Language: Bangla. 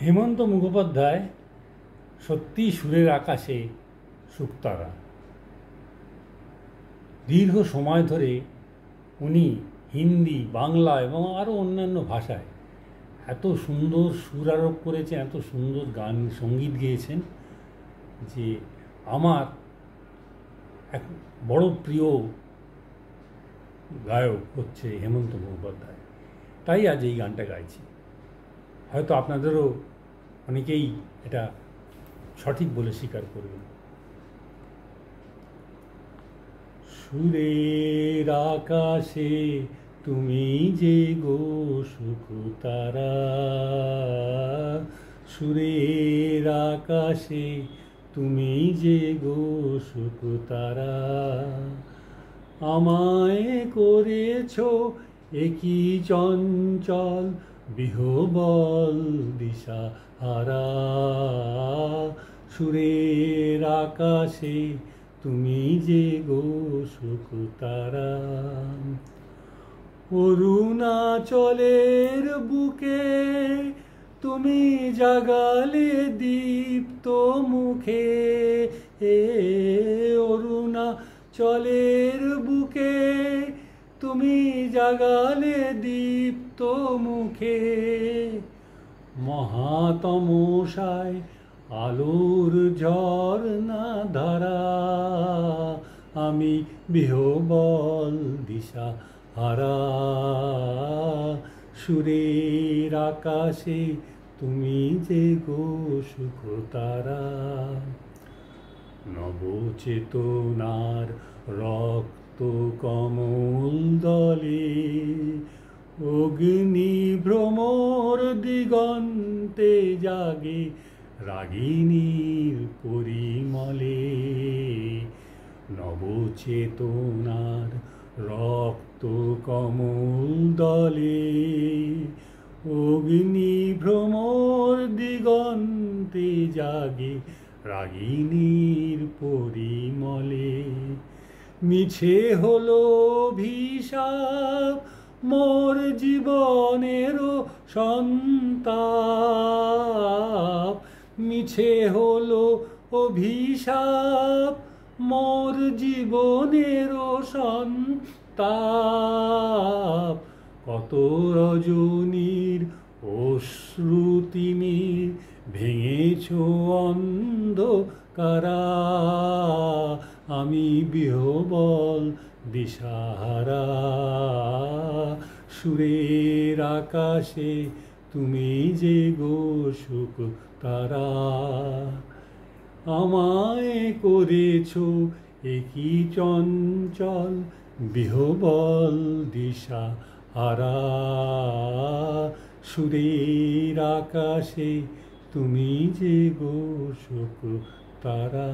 হেমন্ত মুখোপাধ্যায় সত্যি সুরের আকাশে শুকতারা। দীর্ঘ সময় ধরে উনি হিন্দি, বাংলা এবং আরও অন্যান্য ভাষায় এত সুন্দর সুর আরোপ করেছেন, এত সুন্দর গান সঙ্গীত গেয়েছেন যে আমার এক বড় প্রিয় গায়ক হচ্ছে হেমন্ত মুখোপাধ্যায়। তাই আজ এই গানটা গাইছি। হয়তো আপনাদেরও অনেকেই এটা সঠিক বলে স্বীকার করবেন। সুরের আকাশে তুমি যে গো শুকতারা, সুরের আকাশে তুমি যে গো শুকতারা, আমায় করেছ একই চঞ্চল বিহবল দিশাহারা, সুরের আকাশে তুমি যে গো শুকতারা। অরুণাচলের বুকে তুমি জাগালে দীপ্ত মুখে, অরুণাচলের বুকে তুমি জাগালে দীপ্ত মুখে, মহাতমশায় আলোর ঝর্ণা ধারা, আমি বিহবল দিশাহারা, সুরের আকাশে তুমি যে গো শুকতারা। নবচেতনার রক্ত কমল দলে অগ্নি ভ্রমর দিগন্তে জাগে রাগিনীর পরিমলে, নবচেতনার রক্ত কমল দলে অগ্নি ভ্রমর দিগন্তে জাগে রাগিনীর পরিমলে, মিছে হলো অভিশাপ মোর জীবনেরও সন্তাপ, মিছে হলো অভিশাপ মোর জীবনেরও সন্তাপ, কত রজনীর অশ্রুতিমির ভেঙেছ অন্ধকারা, আমি বিহবল দিশাহারা, সুরের আকাশে তুমি যে গো শুকতারা, আমায় করেছ একই চঞ্চল বিহবল দিশাহারা, সুরের আকাশে তুমি যে গো শুকতারা।